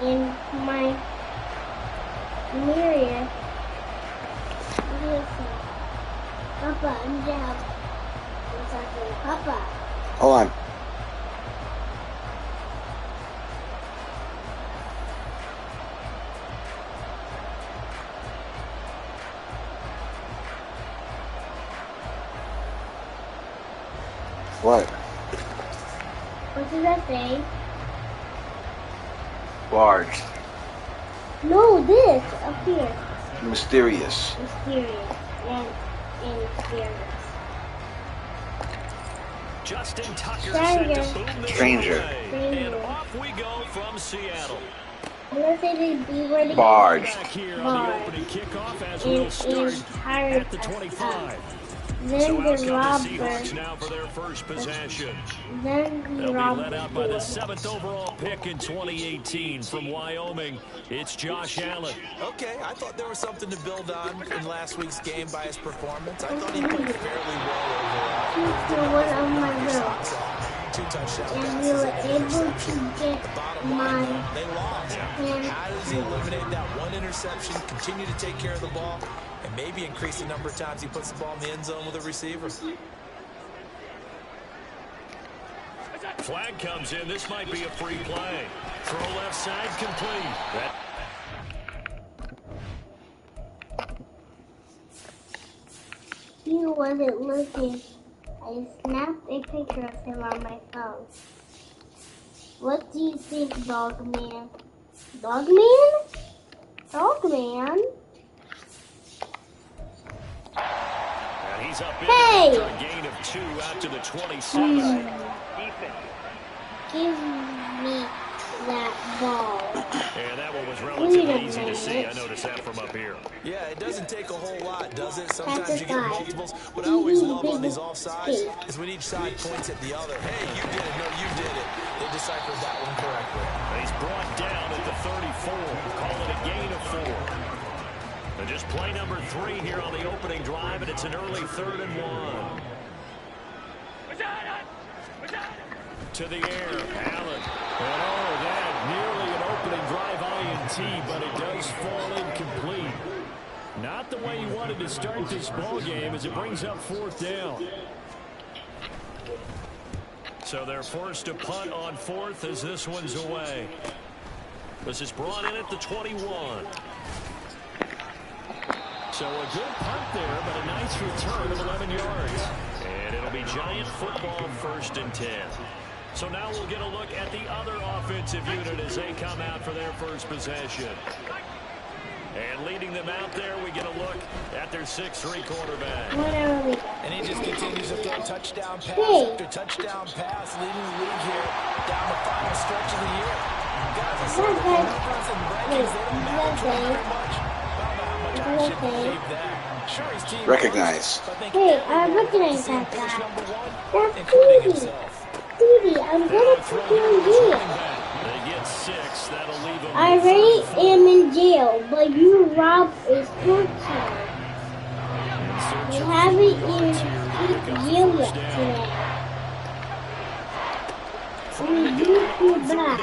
in my mirror. Papa, I'm down. Papa. Hold on. What? What does that say? Large. No, this up here. Mysterious. Mysterious and mysterious. Justin Tucker set to boom this Stranger. And off we go from Seattle. Unless they did be ready. Barge. Back here on the opening kickoff as we'll start at the 25. Then So out the come the robber. Seahawks now for their first possession. Then They'll the be robber. led out by the 7th overall pick in 2018 from Wyoming. It's Josh Allen. Okay, I thought there was something to build on in last week's game by his performance. I thought he played fairly well overall. He's the one of my girls. 2 touchdowns. And we were able to get my They lost. How does he eliminate that one interception, continue to take care of the ball, and maybe increase the number of times he puts the ball in the end zone with a receiver? Flag comes in. This might be a free play. Throw left side complete. He wasn't looking. I snapped a picture of him on my phone. What do you think, Dogman? Dogman? Dogman? And he's up in Hey! after a gain of 2 out to the 27. Give me that ball. And that one was relatively easy to see. I noticed that from up here. Yeah, it doesn't take a whole lot, does it? Sometimes you get multiples. What I always love on these offsides is when each side points at the other. Hey, you did it. No, you did it. They deciphered that one correctly. And he's brought down at the 34. Call it a gain of 4. And just play number 3 here on the opening drive, and it's an early 3rd and 1. To the air, Allen. And oh, that nearly an opening drive INT, but it does fall incomplete. Not the way you wanted to start this ball game as it brings up 4th down. So they're forced to punt on 4th as this one's away. This is brought in at the 21. So a good punt there, but a nice return of 11 yards. And it'll be Giant football 1st and 10. So now we'll get a look at the other offensive unit as they come out for their first possession. And leading them out there, we get a look at their 6'3" quarterback. And he just continues to throw touchdown pass after touchdown pass, leading the league here down the final stretch of the year. Guys, I saw the numbers and rankings, they don't matter very much. I don't know how much I should believe that. Sure, his team Recognize. Hey, I recognize that guy. That's including Stevie. himself. Stevie, I'm gonna put you in jail. They get 6. That'll leave them. I already am in jail, but you robbed a sports center. You haven't even hit jail yet today. We do feel bad.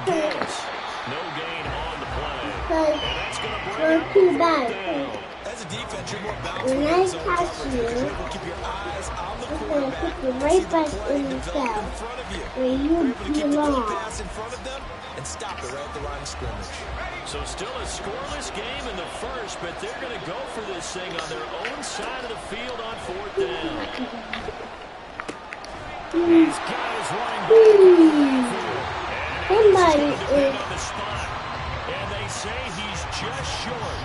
No gain on the play. Because And that's going to bring we're up too 4th bad. down. As a defense, you're more bound to When the I end zone catch coverage. you, You're able to keep your eyes on the I'm gonna quarterback. put you See right the back play in the develop cell in front of you. where You're you able to keep the good belong. pass in front of them and stop it right at the line of scrimmage. So still a scoreless game in the first, but they're going to go for this thing on their own side of the field on 4th down. He's got his running back in the backfield. Somebody And is. on the spot. And they say he's just short.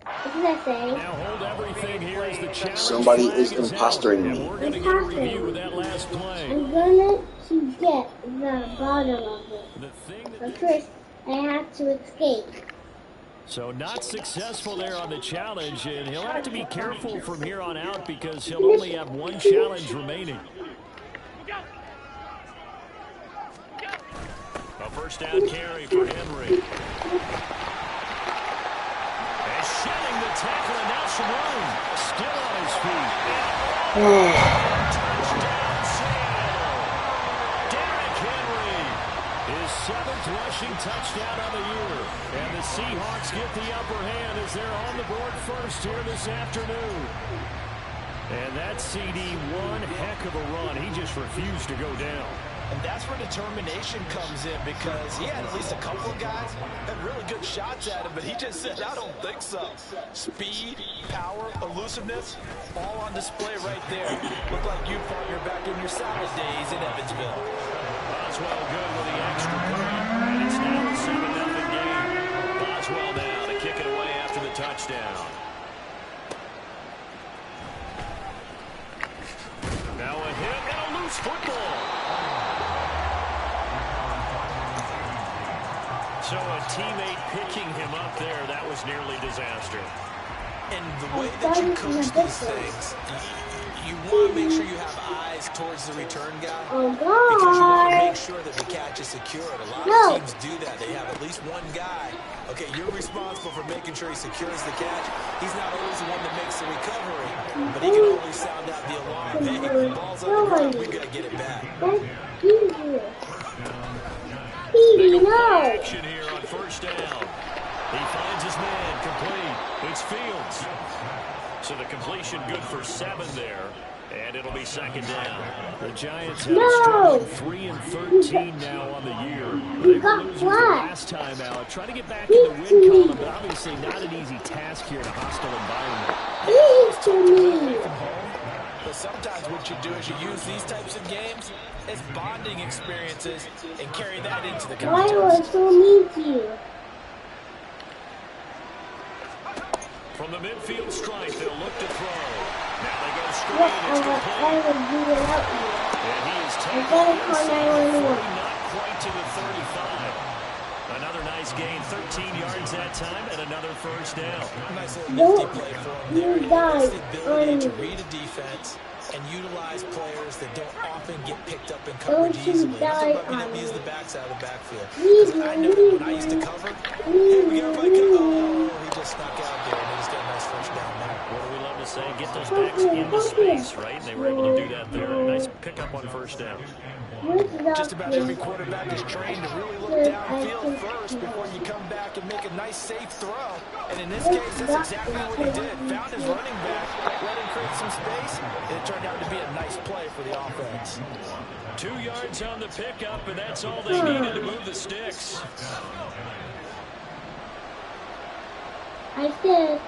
What does that say? Now hold everything here as the challenge Somebody flag is out. impostering And me. we're going to get a review of that last play. I'm gonna to get the bottom of it. The thing that But first, I have to escape. So not successful there on the challenge, and he'll have to be careful from here on out because he'll only have 1 challenge remaining. A first down carry for Henry. And shedding the tackle, and now some room. Still on his feet. Touchdown, Seattle. Derrick Henry His 7th rushing touchdown on the year. And the Seahawks get the upper hand as they're on the board first here this afternoon. And that CD, one heck of a run. He just refused to go down. And that's where determination comes in, because he had at least a couple of guys that had really good shots at him, but he just said, I don't think so. Speed, power, elusiveness, all on display right there. Look like you thought you're back in your salad days in Evansville. Boswell good with the extra point, and it's now a 7-0 game. Boswell now to kick it away after the touchdown. Now a hit and a loose football. So a teammate picking him up there, that was nearly disaster. And the way that you coach these things, you want to make sure you have eyes towards the return guy. Oh, God. Because you want to make sure that the catch is secured. A lot of teams do that. They have at least one guy. Okay, you're responsible for making sure he secures the catch. He's not always the one that makes the recovery, but he can always sound out the alarm. Hey, the ball's on the ground, we got to get it back. They go action here on first down. He finds his man, complete. It's Fields. So the completion good for 7 there. And it'll be second down. The Giants have a strong 3 and 13 now on the year. They were losing the last time out. Trying to get back in the win column, but obviously not an easy task here in a hostile environment. But sometimes what you do is you use these types of games as bonding experiences and carry that into the contest. Why was so mean to you? From the midfield stripe, they'll look to throw. Now they go screen. It's complete. I would do without you. And he is taken not quite to the 35. Another nice gain, 13 yards that time, and another first down. Nice little nifty play for him there. He has the ability to read a defense and utilize players that don't often get picked up in coverage easily. He's rubbing up using the backside of the backfield. Because I know that when I used to cover, hey, we got everybody cover. Oh, he just snuck out there, and he just got a nice first down there. What do we love to say? Get those backs into space, right? And they were able to do that there. Nice pickup on first down. Just about every quarterback is trained to really look downfield first before you come back and make a nice, safe throw. And in this case, that's exactly what he did. Found his running back, let him create some space, and it turned out to be a nice play for the offense. 2 yards on the pickup, and that's all they needed to move the sticks. I said,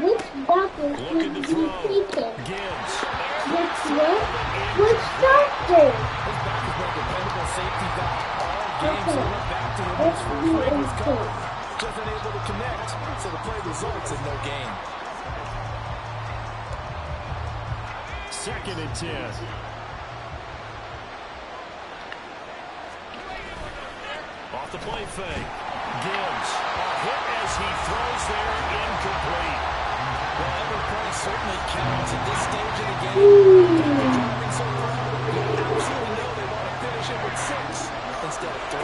which doctor Looking to should throw. be taken? Gibbs. Which one? Which doctor? His back is more dependable safety back. All games Okay. he went back to the Let's roots for do free was it. covered. Just unable to connect, so the play results in no gain. 2nd and 10. Off the play fake. Gibbs. A hit as he throws there, incomplete. Well, every point certainly counts at this stage of the game. They're driving so well, you absolutely know they want to finish it with 6 instead of 3.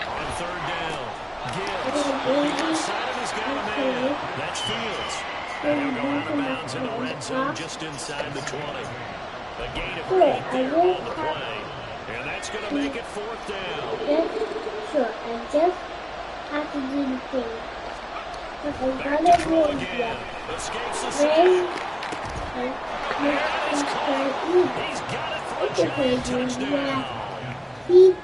On 3rd down. Gibbs. The other side of his got a man. That's Fields. And he'll go out of bounds in the red zone just inside the 20. A gain of 8 there on the play. And that's going to make it 4th down. Sure, I just have to do the thing. Back to throw again. Escapes the sack. He's got it for a giant touchdown.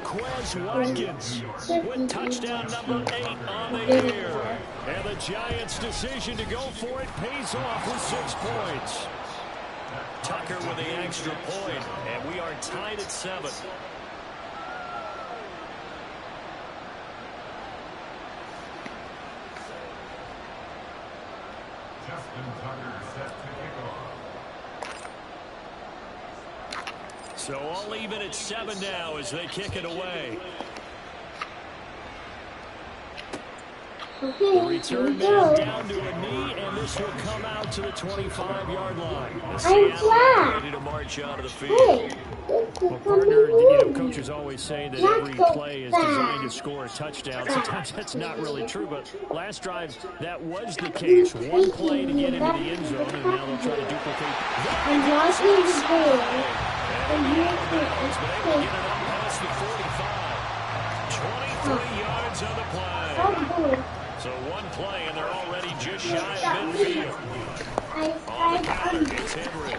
Quez Watkins with touchdown number 8 on the year. And the Giants' decision to go for it pays off with 6 points. Tucker with the extra point, and we are tied at 7. So all even at 7 now as they kick it away. The return man down to a knee, and this will come out to the 25-yard line. Seattle ready to march out of the field. Well, partner, coaches always say that every play is designed to score a touchdown. Sometimes that's not really true, but last drive, that was the case. One play to get into the end zone, and now they'll try to duplicate that. I'm watching the game. And he's been able to get it up past the 45. So one play, and they're already just shy of midfield. On the counter, it's Henry.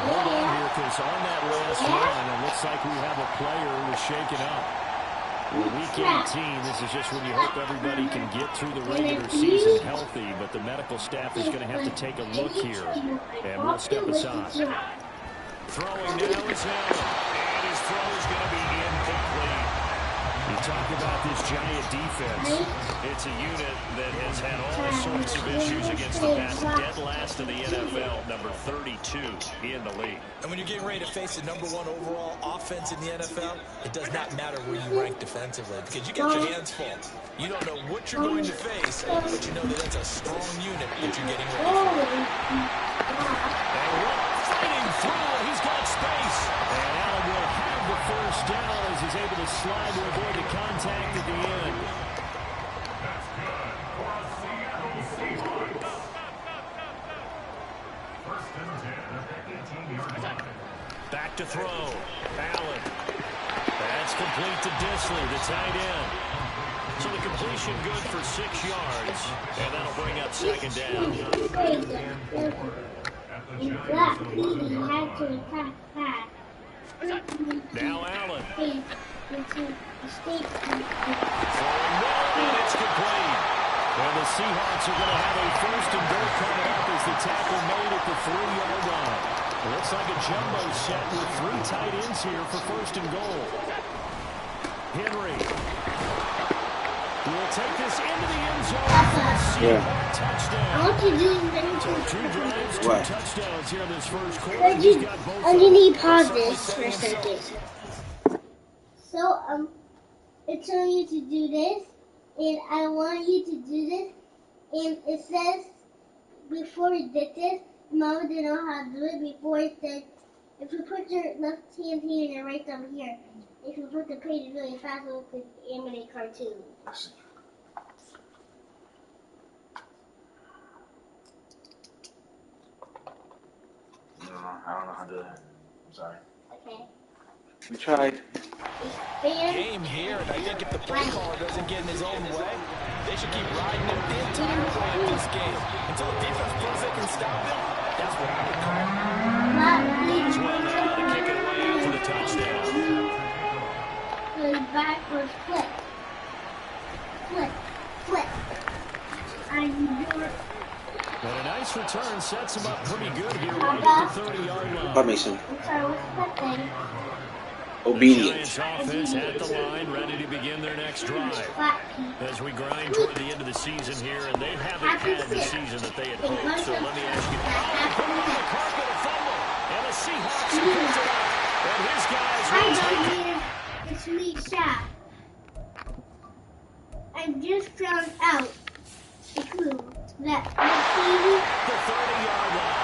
Hold on here, because on that last run, it looks like we have a player who was shaken up. Well, week 18, this is just when you hope everybody can get through the regular season healthy, but the medical staff is going to have to take a look here, and we'll step aside. Throwing now is Allen, and his throw is going to be incomplete. You talk about this giant defense. It's a unit that has had all sorts of issues against the pass. Dead last in the NFL, number 32 in the league. And when you're getting ready to face the #1 overall offense in the NFL, it does not matter where you rank defensively because you got your hands full. You don't know what you're going to face, but you know that that's a strong unit that you're getting ready for. And fighting through, and he's got space. And Allen will have the first down as he's able to slide to avoid the contact at the end. Back to throw. Allen. That's complete to Disley, the tight end. So the completion good for 6 yards, and that'll bring up second down. Now Allen. And it's complete. And the Seahawks are going to have a first and goal coming up as the tackle made at the 3-yard line. It looks like a jumbo set with 3 tight ends here for first and goal. Henry will take this into the end zone. Touchdown. I want you to do So 2 drives, 2 touchdowns here in this first quarter. you need to pause this for a second. So, it's telling you to do this, and I want you to do this, and it says, before we did this, Mama didn't know how to do it. Before it said, if you put your left hand here and your right thumb here, if you put the page really fast, it looks like animated cartoon. I don't know how to do that. I'm sorry. Okay. We tried. Game here, and I think if the play caller doesn't get in his own way, they should keep riding him the entire way of this game. Until the defense proves they can stop him, that's what I would call it. As well now to kick it away after the touchdown. The backwards flip. Flip. Flip. But a nice return sets him up pretty good here right at the 30-yard line. But Mason. I'm sorry, what's that thing? Obedience. The Giants offense at the line, ready to begin their next drive. As we grind toward the end of the season here, and they haven't had the season that they had hoped. So let me ask you, put him on the carpet, a fumble, and the Seahawks have picked it up. And his guys will take it. It's me, Shaq. I just found out the clue that The 30-yard line.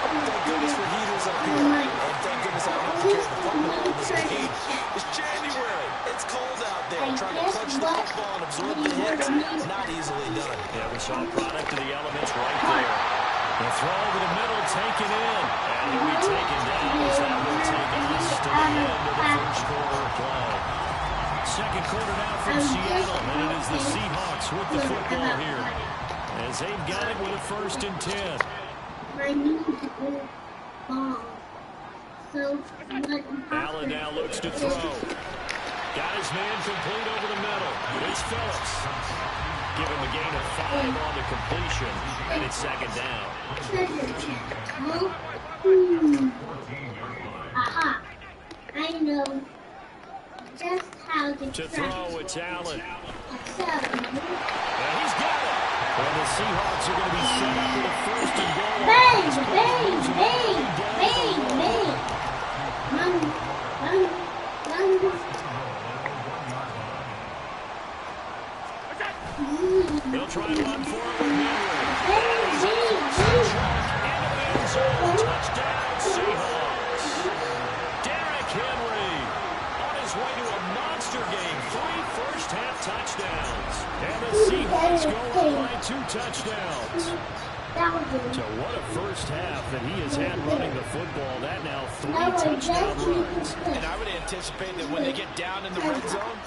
Thank goodness for heaters up here. And thank goodness I don't have to carry the football in this game. It's January. It's cold out there. Trying to clutch the football and absorb the hits is not easily done. Yeah, we saw a product of the elements right there. The throw over the middle, taken in. And he'll be taken down as that will take us to the end of the first quarter of play. Second quarter now from Seattle, and it is the Seahawks with the football here, as they've got it with a 1st and 10. Allen now looks to throw. Got his man complete over the middle. It's Phillips. Give him a gain of 5 on the completion, and it's second down. Aha. I know just how to throw, it's Allen. So, And he's got it. And the Seahawks are going to be set up with a 1st and goal. bang, bang, bang, bang, bang. Run, run, run. He'll try to run for it with Henry. Bang, bang, bang. Touchdown, Seahawks. Derrick Henry on his way to a monster game. 3 first-half touchdowns. And the Seahawks go up by 2 touchdowns. So what a first half that he has had running the football. That now 3 touchdown runs. And I would anticipate that when they get down in the red zone,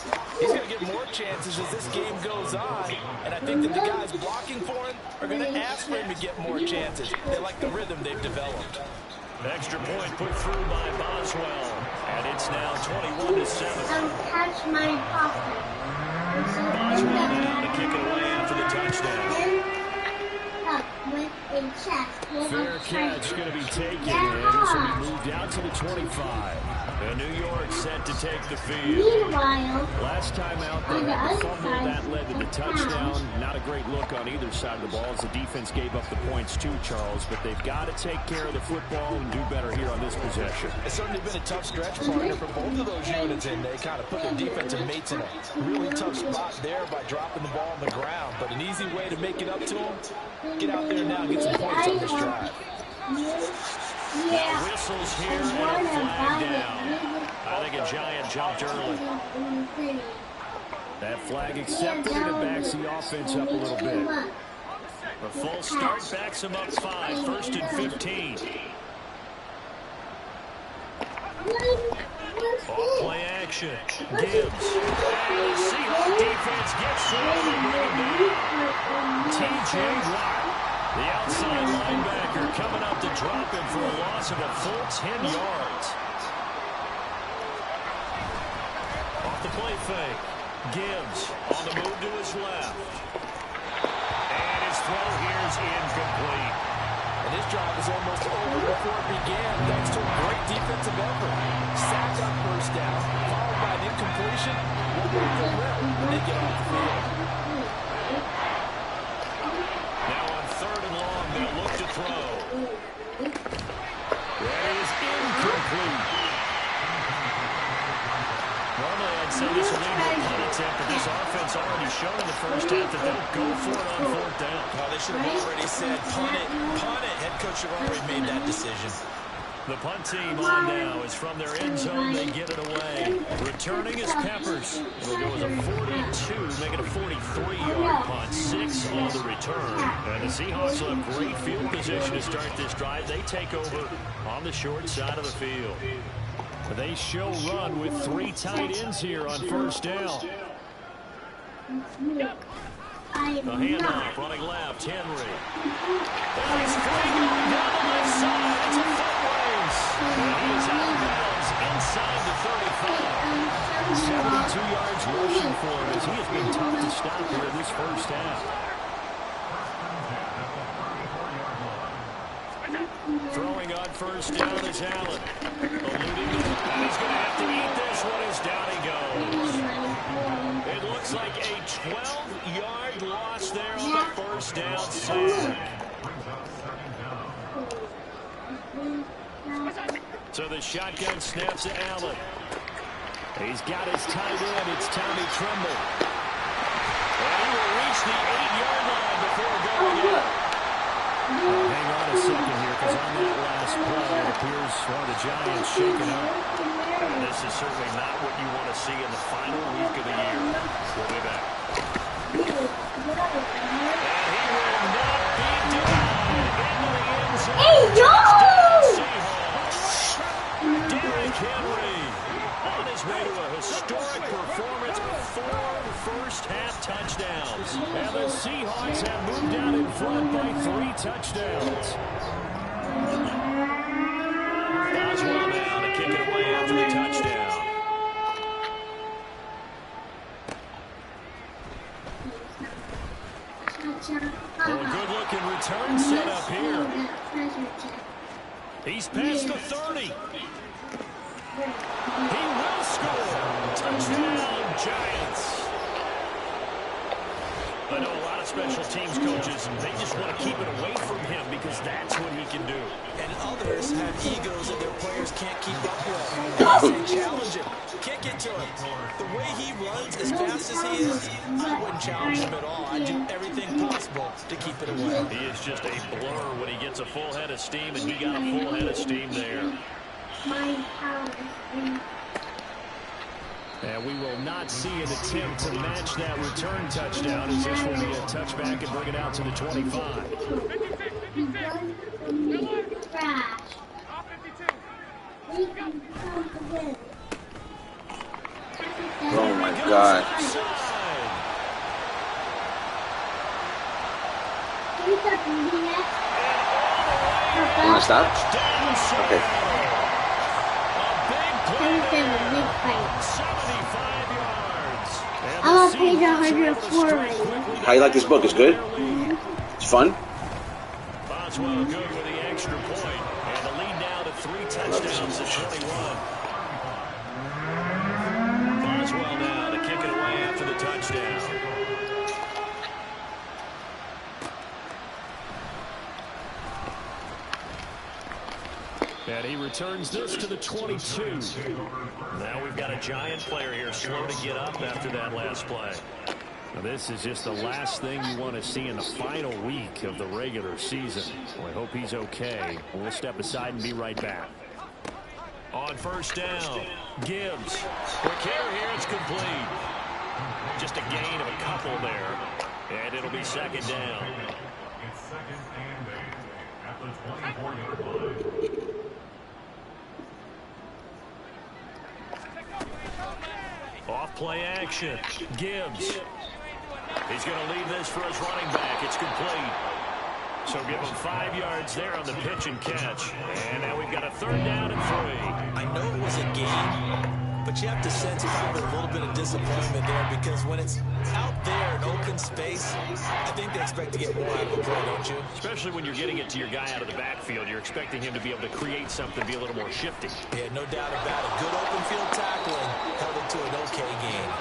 he's going to get more chances as this game goes on. And I think that the guys blocking for him are going to ask for him to get more chances. They like the rhythm they've developed. Extra point put through by Boswell. And it's now 21-7. Catch my pocket. Boswell now to kick it away after the touchdown. Fair catch going to be taken, and this will be moved out to the 25. And New York set to take the field. Meanwhile, Last time out, they had the fumble that led to the touchdown. Not a great look on either side of the ball as the defense gave up the points too, Charles. But they've got to take care of the football and do better here on this possession. It's certainly been a tough stretch, partner, for both of those units, and they kind of put their defensive mates in a really tough spot there by dropping the ball on the ground. But an easy way to make it up to them, get out there now and get some points on this drive. Now whistles here and a flag down. I think a Giant jumped early. That flag accepted, and it backs the offense up a little bit. A full start backs them up 5, 1st and 15. Off play action. Gibbs. And the Seahawks defense gets through and bring him down. T.J. Watt, the outside linebacker, coming up to drop him for a loss of a full 10 yards. Off the play fake. Gibbs on the move to his left. And his throw here is incomplete. And this drive is almost over before it began, thanks to a great defensive effort. Sack on first down, followed by an incompletion. One more from there, and they get off the field. Now on 3rd and long, they'll look to throw. That is incomplete. Normally, I'd say this will lead to a punt attempt, but this offense already showed in the first half that they'll go for it on 4th down. Well, they should have already said, punt it, punt it. Head coach should have already made that decision. The punt team on now is from their end zone. They get it away. Returning is Peppers. It'll go as a 42, make it a 43-yard punt. 6 on the return. And the Seahawks will have great field position to start this drive. They take over on the short side of the field. They show run with 3 tight ends here on 1st down. A handoff, running left, Henry. And he's free going down the left side. It's a foot race. And he is out of bounds inside the 35. 72 yards rushing for him as he has been tough to stop here in this first half. Throwing on 1st down is Allen. Eluding it. And he's going to have to eat this one as down he goes. It looks like a 12-yard loss there on the 1st down sack. So the shotgun snaps to Allen. He's got his tight end. It's Tommy Tremble. And he will reach the 8-yard line before going in. Hang on a second here, because on that last play, it appears one of the Giants shaken up. And this is certainly not what you want to see in the final week of the year. We'll be back. And he will not be denied into the end zone. Hey, yo! Seahawks. Derrick Henry on his way to a historic performance with 4 first-half touchdowns. And the Seahawks have moved out in front by 3 touchdowns. Boswell now to kick it away after the touchdown. Well, a good-looking return set up here. He's past the 30. He will score. Touchdown, Giants. I know a lot of special teams coaches, they just want to keep it away from him because that's what he can do. And others have egos that their players can't keep up with. I say challenge him. Kick it to him. The way he runs as fast as he is, I wouldn't challenge him at all. I'd do everything possible to keep it away. He is just a blur when he gets a full head of steam, and he got a full head of steam there. And we will not see an attempt to match that return touchdown, as this will be a touchback and bring it out to the 25. God. Can you stop reading it? You want to stop? Okay. Big fight. I'm on page 104 right now. How you like this book? It's good? It's fun? Boswell good with the extra point. And the lead now to 3 touchdowns to 21. Boswell now to kick it away after the touchdown. And he returns this to the 22. Now we've got a Giant player here slow to get up after that last play. Now this is just the last thing you want to see in the final week of the regular season. Well, I hope he's okay. We'll step aside and be right back. On first down, Gibbs. Quick hitter here, it's complete. Just a gain of a couple there. And it'll be second down. It's second and 8 at the 24-yard line. Off play action. Gibbs. He's going to leave this for his running back. It's complete. So give him 5 yards there on the pitch and catch. And now we've got a third down and 3. I know it was a game, but you have to sense probably a little bit of disappointment there because when it's out there in open space, I think they expect to get more out of the play, don't you? Especially when you're getting it to your guy out of the backfield. You're expecting him to be able to create something, be a little more shifty. Yeah, no doubt about it. Good open field tackling held it to an okay game.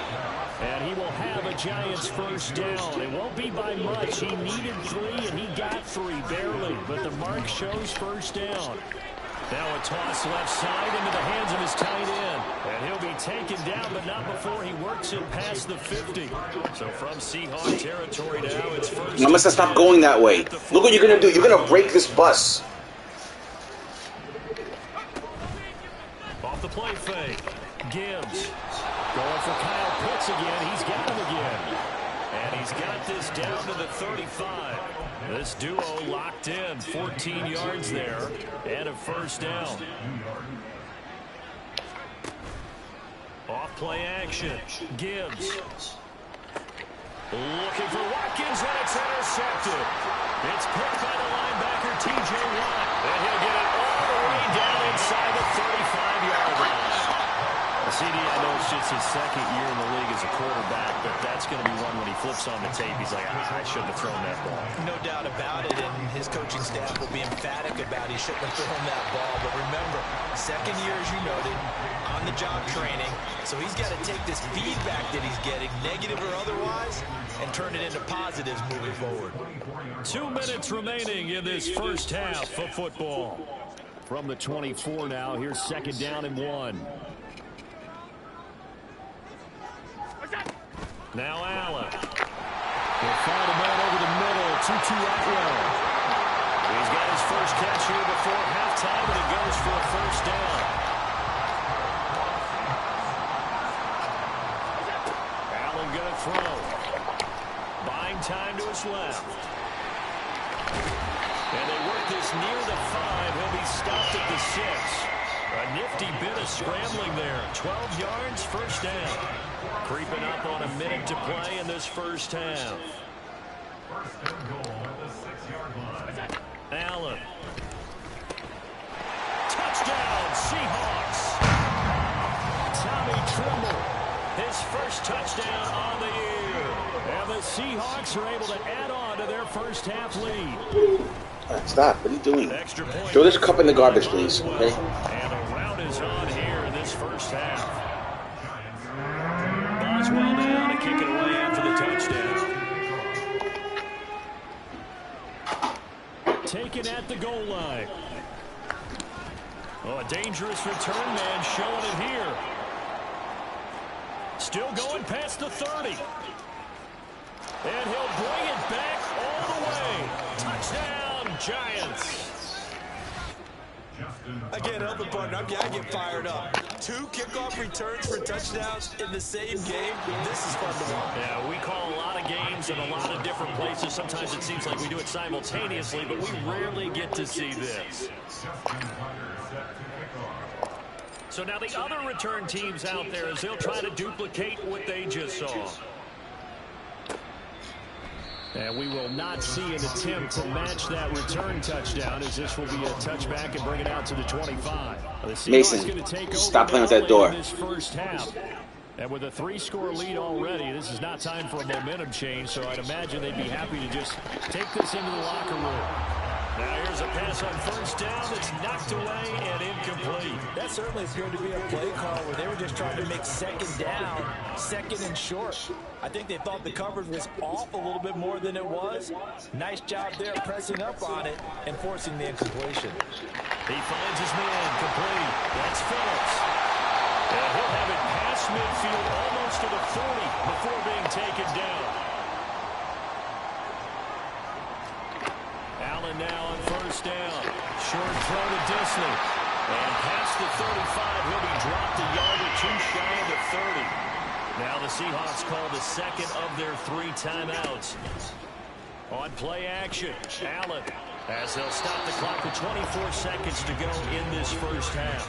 And he will have a Giants first down. It won't be by much. He needed 3, and he got 3, barely. But the mark shows first down. Now a toss left side into the hands of his tight end. And he'll be taken down, but not before he works it past the 50. So from Seahawk territory now, it's first. I must stop going that way. Look what you're going to do. You're going to break this bus. Off the play fake. Gibbs. Going for Kyle Pitts again. He's got him again. And he's got this down to the 35. This duo locked in. 14 yards there. And a first down. Off play action. Gibbs. Looking for Watkins, and it's intercepted. It's picked by the linebacker, T.J. Watt. And he'll get it all the way down inside the 35-yard line. CD, I know it's just his second year in the league as a quarterback, but that's going to be one when he flips on the tape. He's like, I shouldn't have thrown that ball. No doubt about it, and his coaching staff will be emphatic about he shouldn't have thrown that ball. But remember, second year, as you noted, on-the-job training, so he's got to take this feedback that he's getting, negative or otherwise, and turn it into positives moving forward. 2 minutes remaining in this first half of football. From the 24 now, here's second down and 1. Now Allen. He'll find a man over the middle. 2-2 Atwell. He's got his first catch here before halftime, and he goes for a first down. Allen going to throw. Buying time to his left. And they work this near the 5. He'll be stopped at the 6. A nifty bit of scrambling there. 12 yards, first down. Creeping up on a minute to play in this first half. First and goal at the 6-yard line. Allen. Touchdown, Seahawks. Tommy Tremble, his first touchdown on the year. And the Seahawks are able to add on to their first half lead. Stop. What are you doing? Extra point. Throw this cup in the garbage, please. Okay? And a round is on here in this first half. Boswell now to kick it away after the touchdown. Taken at the goal line. Oh, a dangerous return man showing it here. Still going past the 30. And he'll bring it back all the way. Touchdown, Giants. I can't help it, partner. I get fired up. 2 kickoff returns for touchdowns in the same game. This is fun to watch. Yeah, we call a lot of games in a lot of different places. Sometimes it seems like we do it simultaneously, but we rarely get to see this. So now the other return teams out there as they'll try to duplicate what they just saw. And we will not see an attempt to match that return touchdown, as this will be a touchback and bring it out to the 25. Mason, stop playing with that door. This first half. And with a 3-score lead already, this is not time for a momentum change, so I'd imagine they'd be happy to just take this into the locker room. Now here's a pass on first down that's knocked away and incomplete. That certainly appeared to be a play call where they were just trying to make second down, second and short. I think they thought the coverage was off a little bit more than it was. Nice job there pressing up on it and forcing the incompletion. He finds his man complete. That's Phillips. And he'll have it past midfield almost to the 40 before being taken down. Allen now on first down. Short throw to Disley. And past the 35, he'll be dropped a yard or two shy of the 30. Now the Seahawks call the second of their 3 timeouts. On play action, Allen, as they'll stop the clock with 24 seconds to go in this first half.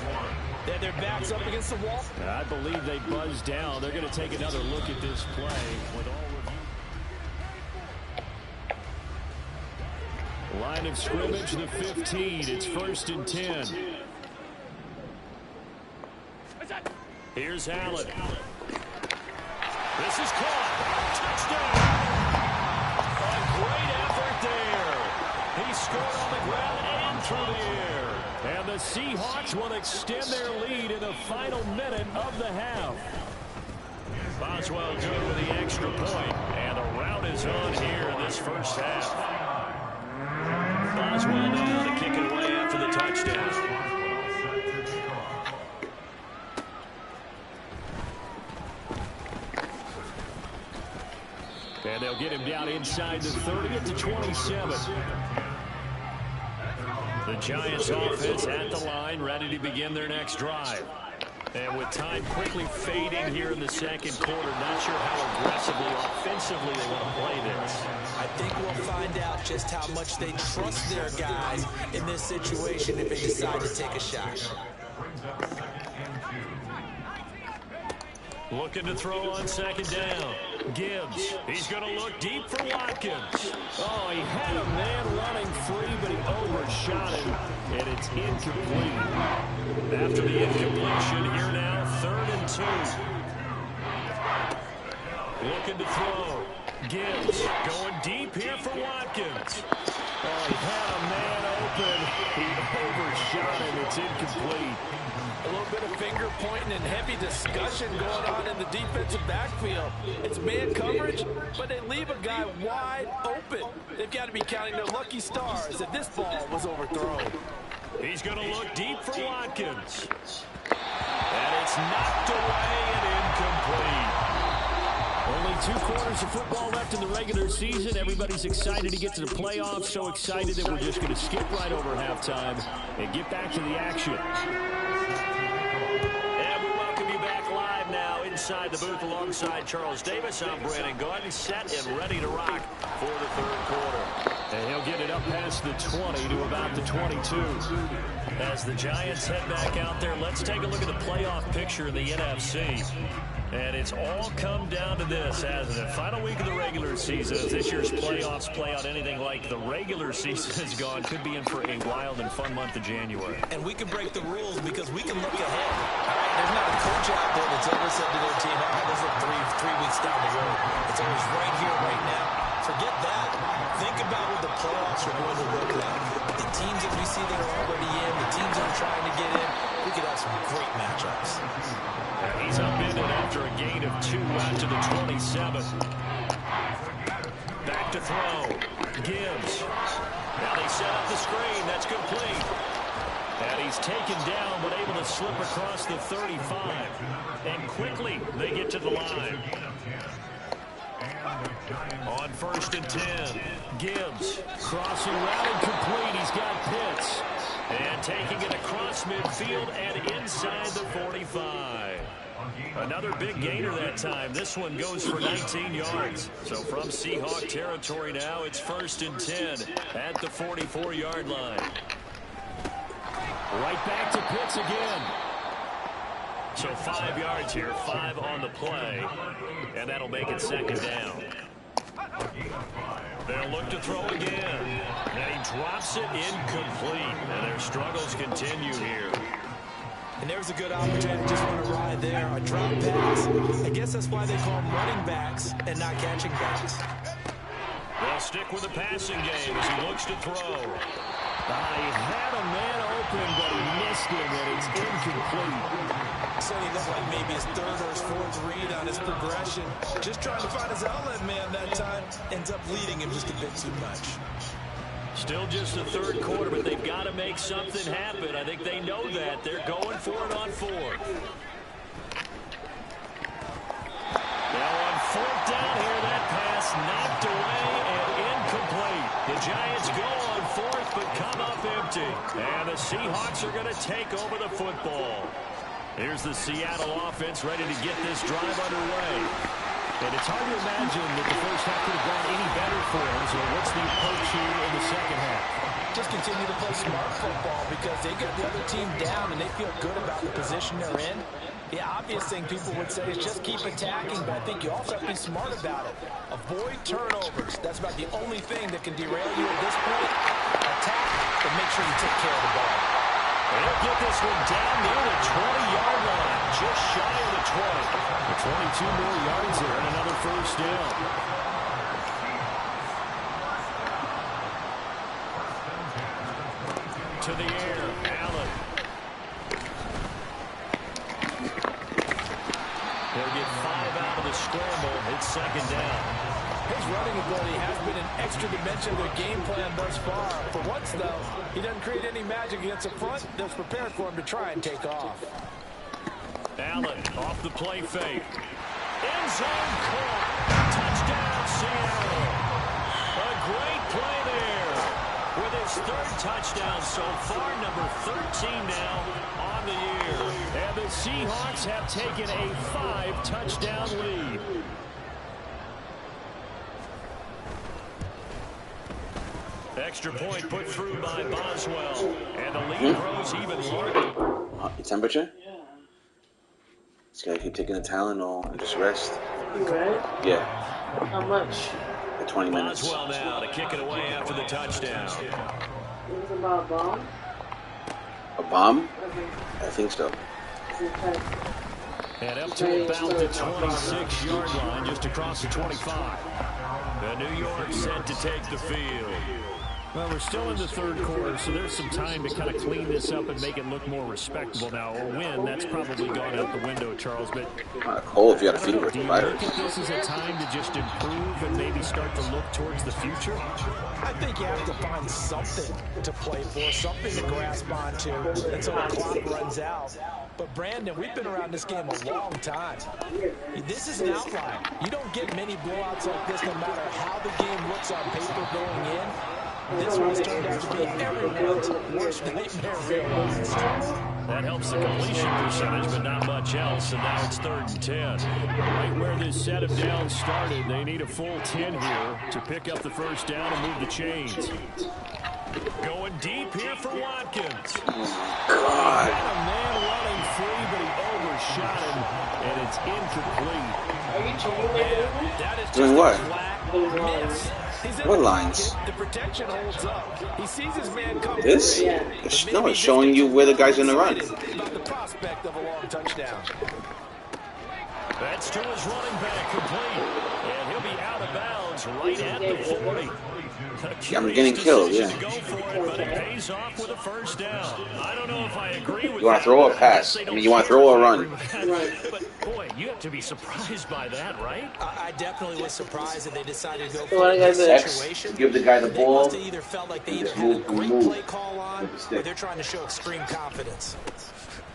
Then their backs up against the wall. I believe they buzzed down. They're going to take another look at this play with all review. Line of scrimmage, the 15. It's 1st and 10. Here's Allen. This is caught. Touchdown. A great effort there. He scored on the ground and through the air. And the Seahawks will extend their lead in the final minute of the half. Boswell good with the extra point. And the rout is on here in this first half. Boswell now to kick it away after the touchdown. And they'll get him down inside the 30 at the 27. The Giants offense at the line, ready to begin their next drive. And with time quickly fading here in the second quarter, not sure how aggressively, offensively they want to play this. I think we'll find out just how much they trust their guys in this situation if they decide to take a shot. Looking to throw on second down. Gibbs. He's going to look deep for Watkins. Oh, he had a man running free, but he overshot him, and it's incomplete. After the incompletion, here now, 3rd and 2. Looking to throw. Gibbs going deep here for Watkins. Oh, he had a man open. He overshot him. It's incomplete. A little bit of finger pointing and heavy discussion going on in the defensive backfield. It's man coverage, but they leave a guy wide open. They've got to be counting their lucky stars that this ball was overthrown. He's going to look deep for Watkins. And it's knocked away and incomplete. Only 2 quarters of football left in the regular season. Everybody's excited to get to the playoffs. So excited that we're just going to skip right over halftime and get back to the action. Now inside the booth alongside Charles Davis. I'm Brandon Gordon, set and ready to rock for the 3rd quarter. And he'll get it up past the 20 to about the 22. As the Giants head back out there, let's take a look at the playoff picture in the NFC. And it's all come down to this, hasn't it? Final week of the regular season. If this year's playoffs play out anything like the regular season has gone, could be in for a wild and fun month of January. And we can break the rules because we can look ahead. All right, there's not a coach out there that's ever said to their team, oh, this is three weeks down the road. It's always right here, right now. Forget that. Think about what the playoffs are going to look like. The teams that we see that are already in, the teams that are trying to get in, we could have some great matchups. He's upended after a gain of 2 out to the 27. Back to throw. Gibbs. Now they set up the screen. That's complete. And he's taken down, but able to slip across the 35. And quickly, they get to the line. On 1st and 10, Gibbs crossing route and complete. He's got Pitts. And taking it across midfield and inside the 45. Another big gainer that time. This one goes for 19 yards. So from Seahawk territory now, it's 1st and 10 at the 44-yard line. Right back to Pitts again. So 5 yards here, 5 on the play, and that'll make it second down. They'll look to throw again, and he drops it incomplete, and their struggles continue here. And there's a good opportunity to just run a ride there, a drop pass. I guess that's why they call them running backs and not catching backs. They'll stick with the passing game as he looks to throw. He had a man open, but he missed him, and it's incomplete. So he looked like maybe his third or his fourth read on his progression. Just trying to find his outlet man that time. Ends up leading him just a bit too much. Still just the third quarter, but they've got to make something happen. I think they know that. They're going for it on fourth. Now on fourth down here, that pass knocked away and incomplete. The Giants go on fourth, but come up empty. And the Seahawks are going to take over the football. Here's the Seattle offense ready to get this drive underway. And it's hard to imagine that the first half could have gone any better for them. So what's the approach here in the second half? Just continue to play smart football because they got the other team down and they feel good about the position they're in. The obvious thing people would say is just keep attacking, but I think you also have to be smart about it. Avoid turnovers. That's about the only thing that can derail you at this point. Attack, but make sure you take care of the ball. They'll get this one down near the 20-yard line, just shy of the 20. The 22 more yards there and another first down. To the air, Allen. They'll get 5 out of the scramble. It's second down. His running ability has been an extra dimension of their game plan thus far. For once, though, he doesn't create any magic against the front that's prepared for him to try and take off. Allen off the play fake. End zone caught. Touchdown, Seattle. A great play there. With his third touchdown so far, number 13 now on the year. And the Seahawks have taken a 5-touchdown lead. Extra point put through by Boswell. And the lead grows even larger. Your temperature? Just gotta keep taking the Tylenol and just rest. Right? Yeah. How much? For 20 minutes. Boswell now to kick it away after the touchdown. Is it about a bomb? A bomb? I think so. And up to about the 26-yard line, just across the 25. The New York set to take the field. Well, we're still in the third quarter, so there's some time to kind of clean this up and make it look more respectable now. Or win, that's probably gone out the window, Charles. But Kind of cold if you had a fever. do you look at this as a time to just improve and maybe start to look towards the future? I think you have to find something to play for, something to grasp onto until the clock runs out. But, Brandon, we've been around this game a long time. This is an outlier. You don't get many blowouts like this no matter how the game looks on paper going in. This one's turned out to be everyone's worst nightmare realized. That helps the completion percentage, but not much else, and now it's 3rd and 10. Right where this set of downs started, they need a full 10 here to pick up the first down and move the chains. Going deep here for Watkins. God. Had a man running free, but he overshot him, and it's incomplete. Are you changing That is just Doing what? a flat miss. He's in What the lines? pocket. The protection holds up. He sees his man come This? free, Yeah. but No, maybe it's showing you where the guy's gonna run. about the prospect of a long touchdown. That's to his running back, complete. And he'll be out of bounds right at the 40. Yeah, I'm getting killed, yeah. To go for it, but it pays off with a first down. I don't know if I agree with You want that. to throw or pass? I mean, you want to throw or run? But, boy, you have to be surprised by that, right? I definitely was surprised that they decided to go So what for I gotta this do? X, situation. give the guy the They ball. must have either felt like they either just had a move, great move play call on, with the or stick. they're trying to show extreme confidence.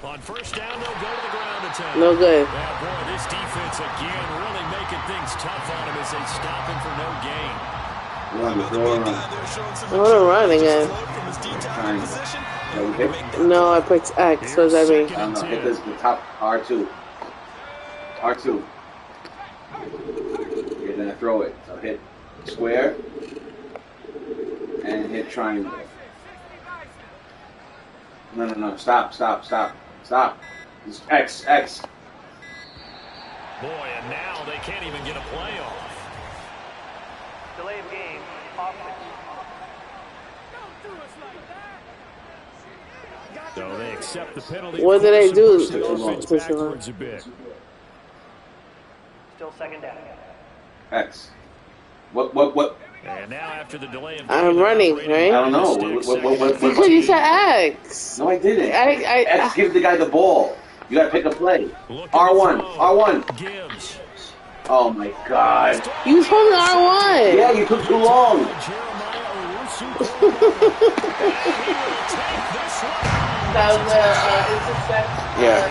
On first down, they'll go to the ground attack. No good. Yeah, boy, this defense again really making things tough on him as they stop him for no gain. Run, throw or run. I want to run again. No, I picked X. What does that mean? I don't know. Hit this, the top R2. R2. You're gonna throw it. So hit square and hit triangle. No. Stop. X, X. Boy, and now they can't even get a play off. Delay of game, offense. So they accept the penalty. What did they do? Push the offense backwards a bit. Still second down. X. What? And now after the delay of I'm game, running, they're right? I don't know. operating Because you said X. No, I didn't. I X, give the guy the ball. You gotta pick a play. Looking R1, to throw. R1. Gibbs. Oh my God. You was holding R1. Yeah, you took too long. That was interception. Yeah.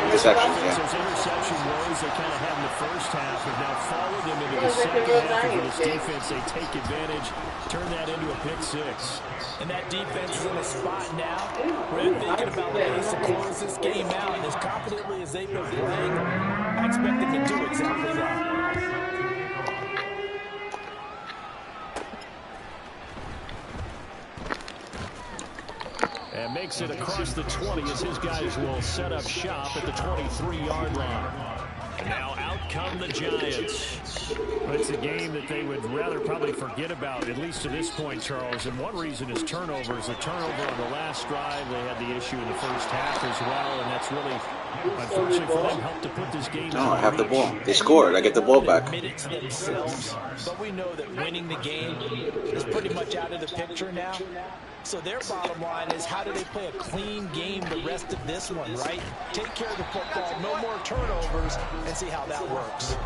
Interception, yeah. Those interception woes they kind of had in the first half have now followed them into Yeah, the it's like a second real half of Giants this game. defense. They take advantage, turn that into a pick six. And that defense is in a spot now where they're thinking about ways to close this game out. And as confidently as they've been playing, I expect them to do exactly that. And makes it across the 20 as his guys will set up shop at the 23-yard line. And now out come the Giants. But it's a game that they would rather probably forget about, at least to this point, Charles. And one reason is turnovers. A turnover on the last drive. They had the issue in the first half as well. And that's really, unfortunately for them, helped to put this game No, I have the reach. ball. They scored. I get the ball back. Admit it to themselves, but we know that winning the game is pretty much out of the picture now. So their bottom line is, how do they play a clean game the rest of this one, right? Take care of the football, no more turnovers, and see how that works.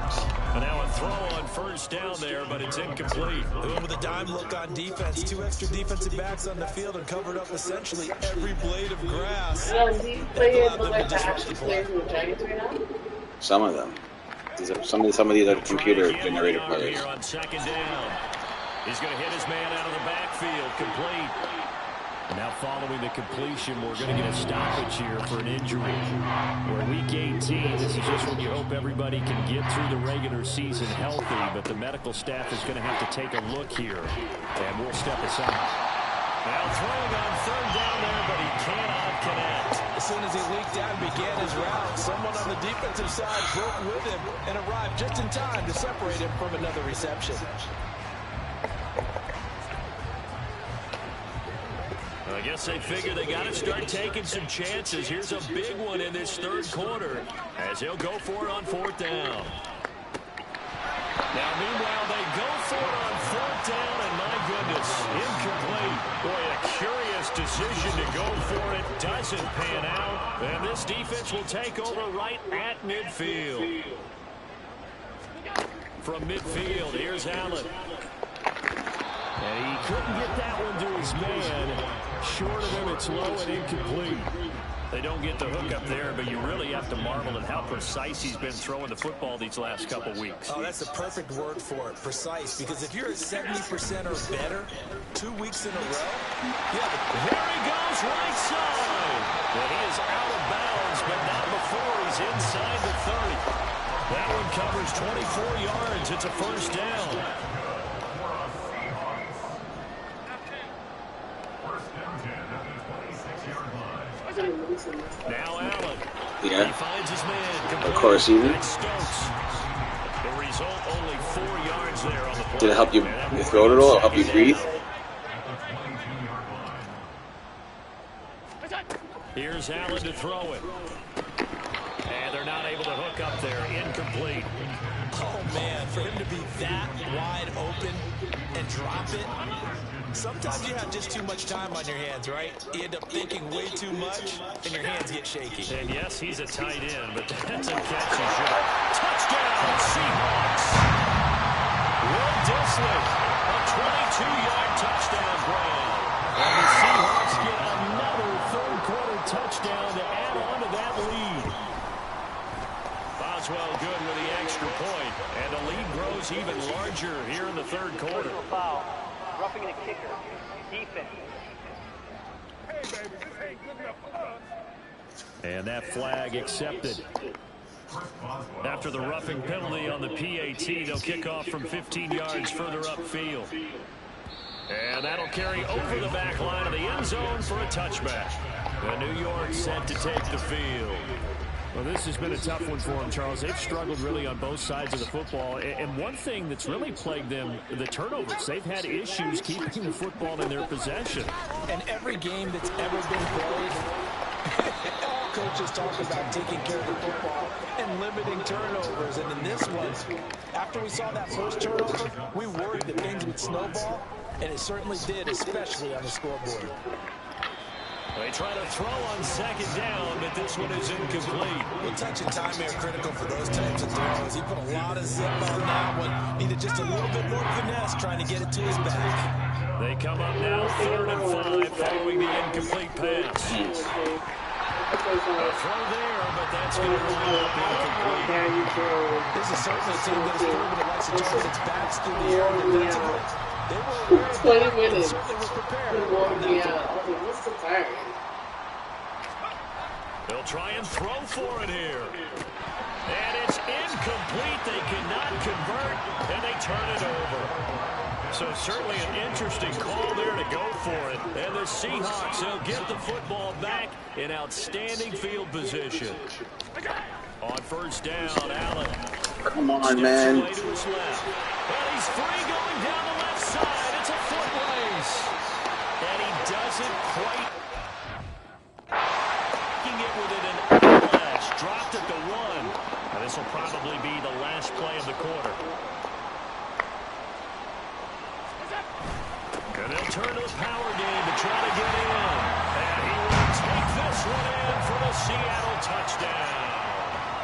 And now a throw on first down there, but it's incomplete. They went with a dime look on defense. 2 extra defensive backs on the field and covered up essentially every blade of grass. Do you players look like the actual players in the Giants right now? Some of them. Some of these are computer-generated Here players. on second down. He's going to hit his man out of the backfield. Complete. And now following the completion, we're going to get a stoppage here for an injury. We're week 18. This is just when you hope everybody can get through the regular season healthy. But the medical staff is going to have to take a look here. And we'll step aside. Now throwing on third down there, but he cannot connect. As soon as he leaked out and began his route, someone on the defensive side broke with him and arrived just in time to separate him from another reception. I guess they figure they got to start taking some chances. Here's a big one in this third quarter as he'll go for it on fourth down. Now, meanwhile, they go for it on fourth down, and my goodness, incomplete. Boy, a curious decision to go for it. Doesn't pan out, and this defense will take over right at midfield. From midfield, here's Allen. And he couldn't get that one to his man. Short of him, it's low and incomplete. They don't get the hook up there, but you really have to marvel at how precise he's been throwing the football these last couple weeks. Oh, that's the perfect word for it, precise. Because if you're at 70% or better 2 weeks in a row, yeah. There he goes, right side. Well, he is out of bounds, but not before he's inside the 30. That one covers 24 yards. It's a first down. Now Allen. Yeah. He finds his man. Of course, even. Stokes. The result, only 4 yards there on the play. Did it help you throw it all? Help you breathe? Here's Allen to throw it. And they're not able to hook up there. Incomplete. oh man, for him to be that wide open and drop it. Sometimes you have just too much time on your hands, right? You end up thinking way too much, and your hands get shaky. And yes, he's a tight end, but that's a catchy shot. Touchdown, Seahawks! Will Disley, a 22-yard touchdown grab. And the Seahawks get another third-quarter touchdown to add on to that lead. Boswell good with the extra point, and the lead grows even larger here in the third quarter. Foul. Roughing the kicker. Defense. And that flag accepted. After the roughing penalty on the PAT, they'll kick off from 15 yards further upfield. And that'll carry over the back line of the end zone for a touchback. And New York set to take the field. Well, this has been a tough one for them, Charles. They've struggled really on both sides of the football. And one thing that's really plagued them, the turnovers. They've had issues keeping the football in their possession. And every game that's ever been played, all coaches talk about taking care of the football and limiting turnovers. And in this one, after we saw that first turnover, we worried that things would snowball, and it certainly did, especially on the scoreboard. They try to throw on second down, but this one is incomplete. Well, touch and time are critical for those types of throws. He put a lot of zip on that one. Needed just a little bit more finesse trying to get it to his back. They come up now 3rd and 5 following the incomplete pass. A throw there, but that's going to wind up incomplete. This is certainly a team that has proven it likes to target its backs through the air defensively. They were aware of that and certainly were prepared. What's the time? They'll try and throw for it here. And it's incomplete. They cannot convert, and they turn it over. So certainly an interesting call there to go for it. And the Seahawks, they'll get the football back in outstanding field position. On first down, Allen. Come on, man. Away to his left. And he's free going down the left side. It's a foot race. And he doesn't quite. Taking it with an outlash. Dropped at the 1. And this will probably be the last play of the quarter. And they'll turn to the power game to try to get in. And he will take this one in for the Seattle touchdown.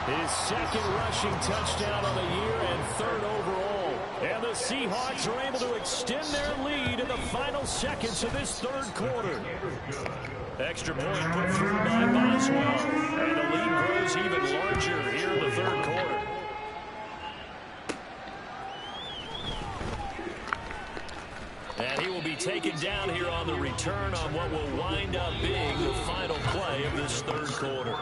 His second rushing touchdown on the year and 3rd overall. And the Seahawks are able to extend their lead in the final seconds of this 3rd quarter. Extra point put through by Boswell. And the lead grows even larger here in the 3rd quarter. And he will be taken down here on the return on what will wind up being the final play of this 3rd quarter.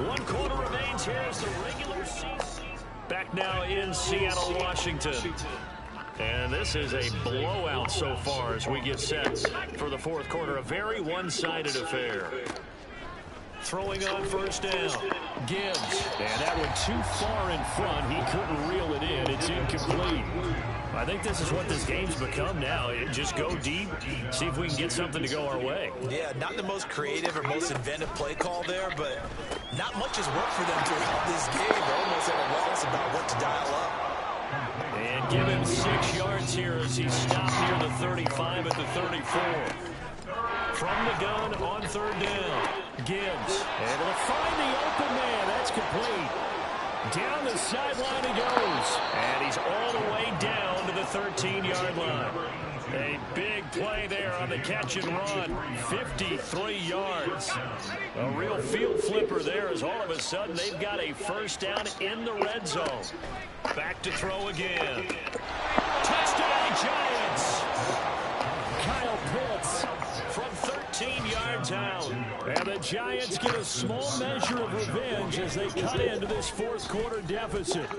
1 quarter remains here as the regular season. Back now in Seattle, Washington. And this is a blowout so far as we get set for the 4th quarter. A very one-sided affair. Throwing on first down. Gibbs. And that one too far in front. He couldn't reel it in. It's incomplete. I think this is what this game's become now. Just go deep, see if we can get something to go our way. Yeah, not the most creative or most inventive play call there, but not much has worked for them throughout this game. They're almost at a loss about what to dial up. And give him 6 yards here as he stopped near the 35 at the 34. From the gun on 3rd down. Gibbs able to find the open man. That's complete. Down the sideline he goes. And he's all the way down to the 13-yard line. A big play there on the catch and run. 53 yards. A real field flipper there as all of a sudden they've got a first down in the red zone. Back to throw again. Touchdown, Giants. Kyle Pitts from 13 yards out. And the Giants get a small measure of revenge as they cut into this 4th quarter deficit.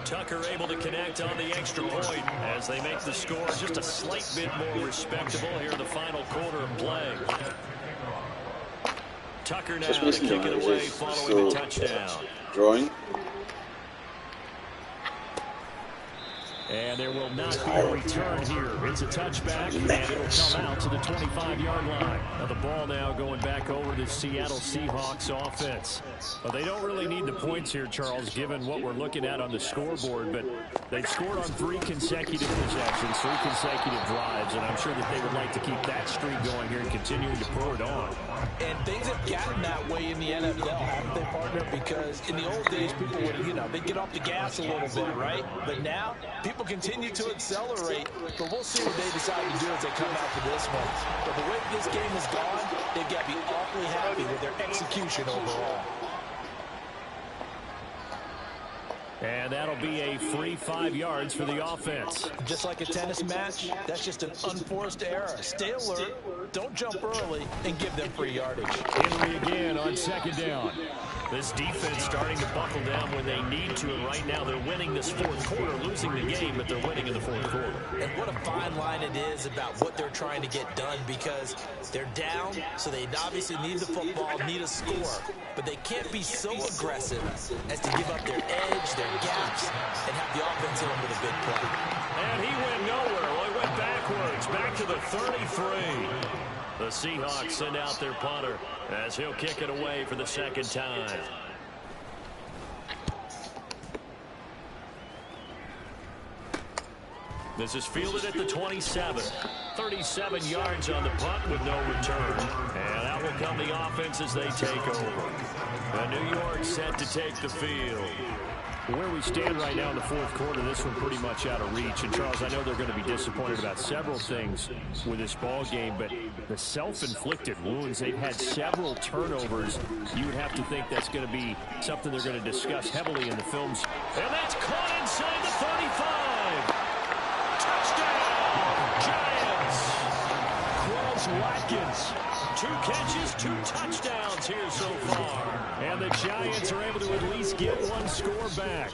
Tucker able to connect on the extra point as they make the score just a slight bit more respectable here in the final quarter of play. Tucker now to kick it away following the touchdown. Drawing. And there will not be a return here. It's a touchback, and it'll come out to the 25-yard line. Now the ball now going back over to Seattle Seahawks offense. But they don't really need the points here, Charles, given what we're looking at on the scoreboard. But they've scored on 3 consecutive possessions, 3 consecutive drives, and I'm sure that they would like to keep that streak going here and continuing to pour it on. And things have gotten that way in the NFL, haven't they, partner? Because in the old days, people would, they'd get off the gas a little bit, right? But now, people continue to accelerate, but we'll see what they decide to do as they come out to this one. But the way this game has gone, they've got to be awfully happy with their execution overall. And that'll be a free 5 yards for the offense. Just like a tennis match, that's just an unforced error. Stay alert, don't jump early, and give them free yardage. Henry again on second down. This defense starting to buckle down when they need to, and right now they're winning this fourth quarter, losing the game, but they're winning in the fourth quarter. And what a fine line it is about what they're trying to get done, because they're down, so they obviously need the football, need a score, but they can't be so aggressive as to give up their edge, their gaps, and have the offense hit them with a big play. And he went nowhere. Well, he went backwards, back to the 33. The Seahawks send out their punter as he'll kick it away for the second time. This is fielded at the 27. 37 yards on the punt with no return. And out will come the offense as they take over. And New York set to take the field. Where we stand right now in the fourth quarter, this one pretty much out of reach. And, Charles, I know they're going to be disappointed about several things with this ball game, but the self-inflicted wounds, they've had several turnovers. You would have to think that's going to be something they're going to discuss heavily in the films. And that's caught inside the 35. Touchdown, Giants. Qualls Watkins. 2 catches, 2 touchdowns here so far. And the Giants are able to at least get one score back.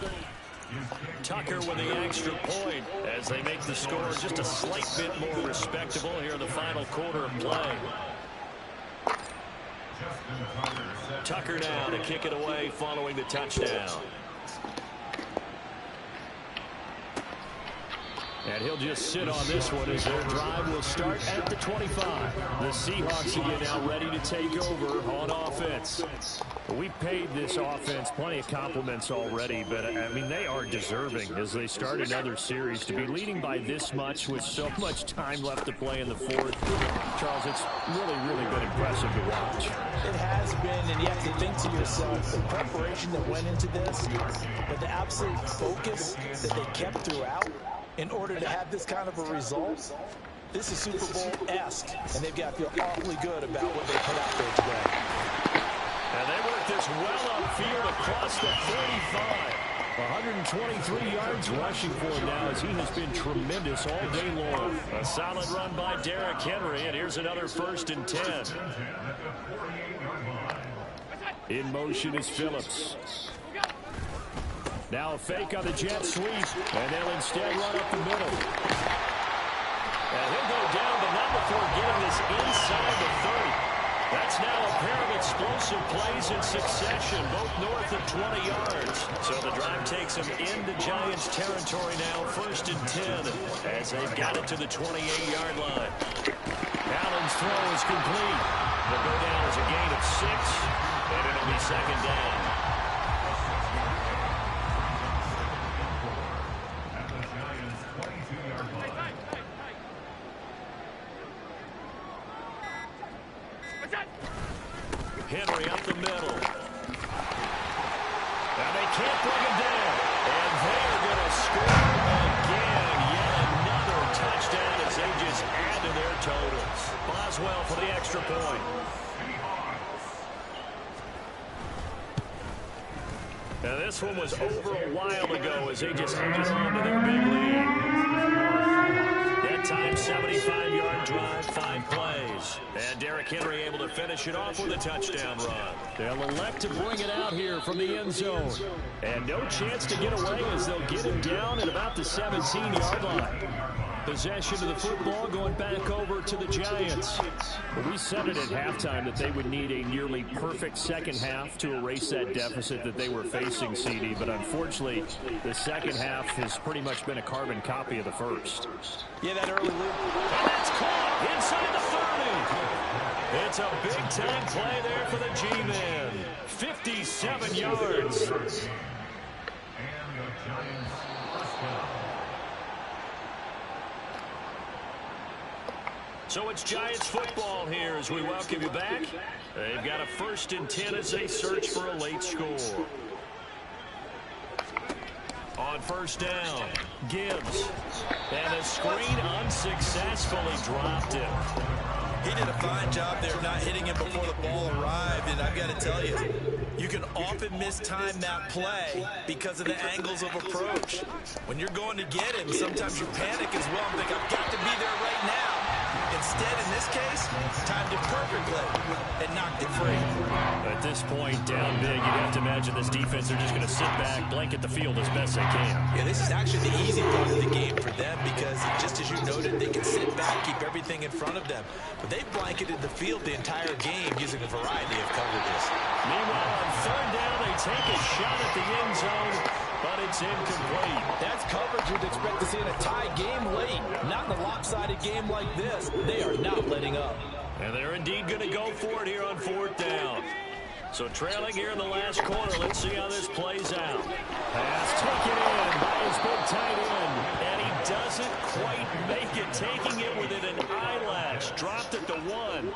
Tucker with the extra point as they make the score just a slight bit more respectable here in the final quarter of play. Tucker now to kick it away following the touchdown. And he'll just sit on this one as their drive will start at the 25. The Seahawks again now ready to take over on offense. We paid this offense plenty of compliments already, but, I mean, they are deserving as they start another series. To be leading by this much with so much time left to play in the fourth, Charles, it's really, really been impressive to watch. It has been, and you have to think to yourself, the preparation that went into this, but the absolute focus that they kept throughout, in order to have this kind of a result, this is Super Bowl-esque, and they've got to feel awfully good about what they put out there today. And they work this well upfield across the 35. 123 yards rushing for him now as he has been tremendous all day long. A solid run by Derrick Henry, and here's another 1st and 10. In motion is Phillips. Now a fake on the jet sweep, and they'll instead run up the middle. And he'll go down, but not before getting this inside the 30. That's now a pair of explosive plays in succession, both north of 20 yards. So the drive takes them into Giants territory now, 1st and 10, as they've got it to the 28-yard line. Allen's throw is complete. They'll go down as a gain of 6, and it'll be 2nd down. Henry up the middle. And they can't bring him down. And they're going to score again. Yet another touchdown as they just add to their totals. Boswell for the extra point. Now this one was over a while ago as they just held on to their big lead. That time, 75-yard drive, 5 plays. And Derrick Henry able to finish it off with a touchdown run. They'll elect to bring it out here from the end zone. And no chance to get away as they'll get him down at about the 17-yard line. Possession of the football going back over to the Giants. Well, we said it at halftime that they would need a nearly perfect second half to erase that deficit that they were facing, CD. But unfortunately, the second half has pretty much been a carbon copy of the first. Yeah, that early lead. And that's caught inside the 30. It's a big-time play there for the G-Men. 57 yards. And the Giants first down. So it's Giants football here as we welcome you back. They've got a 1st and 10 as they search for a late score. On 1st down, Gibbs. And a screen unsuccessfully dropped him. He did a fine job there of not hitting him before the ball arrived, and I've got to tell you, you can often mistime that play because of the angles of approach. When you're going to get him, sometimes you panic as well and think, I've got to be there right now. Instead, in this case, timed it perfectly and knocked it free. At this point, down big, you'd have to imagine this defense, they're just going to sit back, blanket the field as best they can. Yeah, this is actually the easy part of the game for them because, just as you noted, they can sit back, keep everything in front of them. But they've blanketed the field the entire game using a variety of coverages. Meanwhile, on third down, they take a shot at the end zone, but it's incomplete. That's coverage you'd expect to see in a tie game late. Not in a lopsided game like this. They are not letting up. And they're indeed going to go for it here on fourth down. So trailing here in the last quarter, let's see how this plays out. Pass taken in by his big tight end. And he doesn't quite make it, taking it within an eyelash. Dropped at the 1.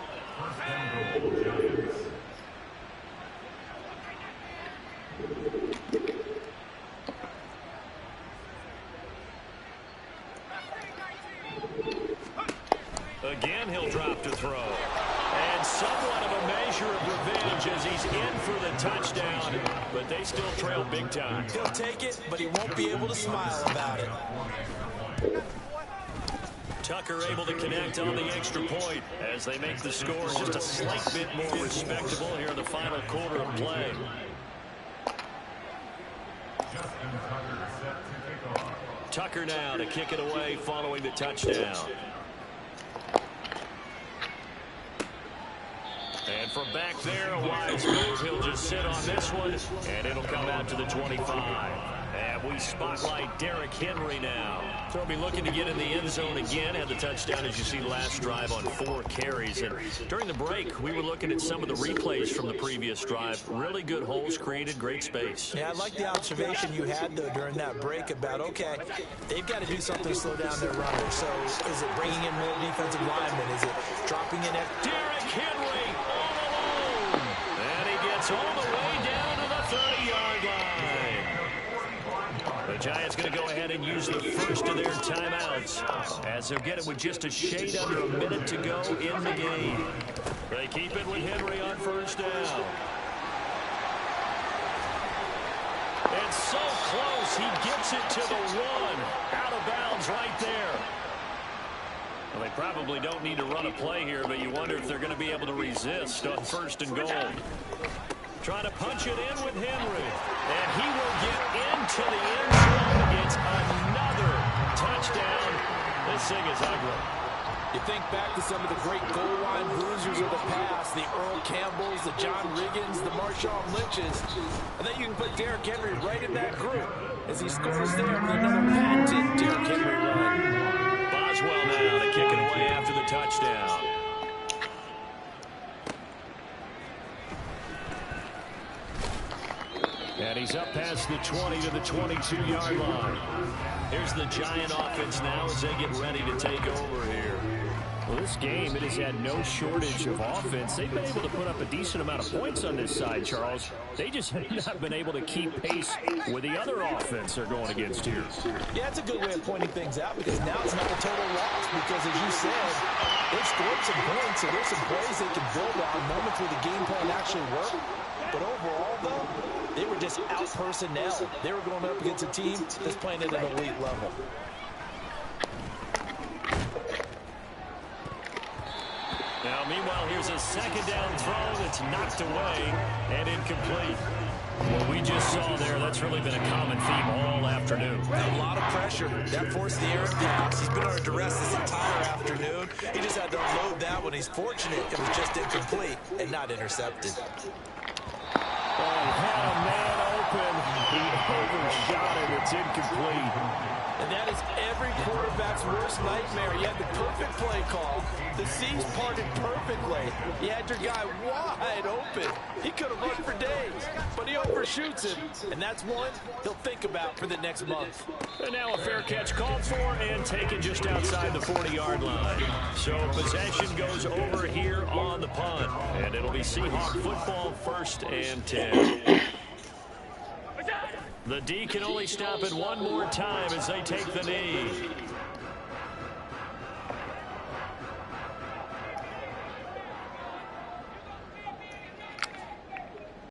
Again, he'll drop to throw. And somewhat of a measure of revenge as he's in for the touchdown, but they still trail big time. He'll take it, but he won't be able to smile about it. Tucker able to connect on the extra point as they make the score just a slight bit more respectable here in the final quarter of play. Tucker now to kick it away following the touchdown. And from back there, a wise move. He'll just sit on this one, and it'll come out to the 25. And we spotlight Derrick Henry now. So he'll be looking to get in the end zone again. Had the touchdown, as you see, last drive on 4 carries. And during the break, we were looking at some of the replays from the previous drive. Really good holes created, great space. Yeah, I like the observation you had, though, during that break about, okay, they've got to do something to slow down their runner. So is it bringing in more defensive linemen? Is it dropping in? Derrick Henry all alone. And he gets all the way down to the 30-yard line. The Giants going to go ahead and use the first of their timeouts as they'll get it with just a shade under a minute to go in the game. They keep it with Henry on first down. And so close, he gets it to the 1. Out of bounds right there. Well, they probably don't need to run a play here, but you wonder if they're going to be able to resist on first and goal. Trying to punch it in with Henry. And he will get into the end zone. It's another touchdown. This thing is ugly. You think back to some of the great goal line bruisers of the past, the Earl Campbells, the John Riggins, the Marshawn Lynches. I think you can put Derrick Henry right in that group as he scores there with another patented Derrick Henry run. Boswell now to kick it away after the touchdown. And he's up past the 20 to the 22-yard line. Here's the Giant offense now as they get ready to take over here. Well, this game, it has had no shortage of offense. They've been able to put up a decent amount of points on this side, Charles. They just have not been able to keep pace with the other offense they're going against here. Yeah, it's a good way of pointing things out because now it's not a total loss because, as you said, they've scored some points, so there's some plays they can build on, moments where the game plan actually worked. But overall, though, they were just out personnel. They were going up against a team that's playing at an elite level. Now, meanwhile, here's a second down throw that's knocked away and incomplete. What we just saw there, that's really been a common theme all afternoon. A lot of pressure. That forced the errant pass. He's been under duress this entire afternoon. He just had to unload that one. He's fortunate it was just incomplete and not intercepted. Oh, he had a man open. He overshot it. It's incomplete. And that is every quarterback's worst nightmare. You had the perfect play call. The seas parted perfectly. You had your guy wide open. He could have run for days, but he overshoots him. And that's one he'll think about for the next month. And now a fair catch called for and taken just outside the 40-yard line. So possession goes over here on the punt. And it'll be Seahawk football, 1st and 10. The D can only stop it one more time as they take the knee.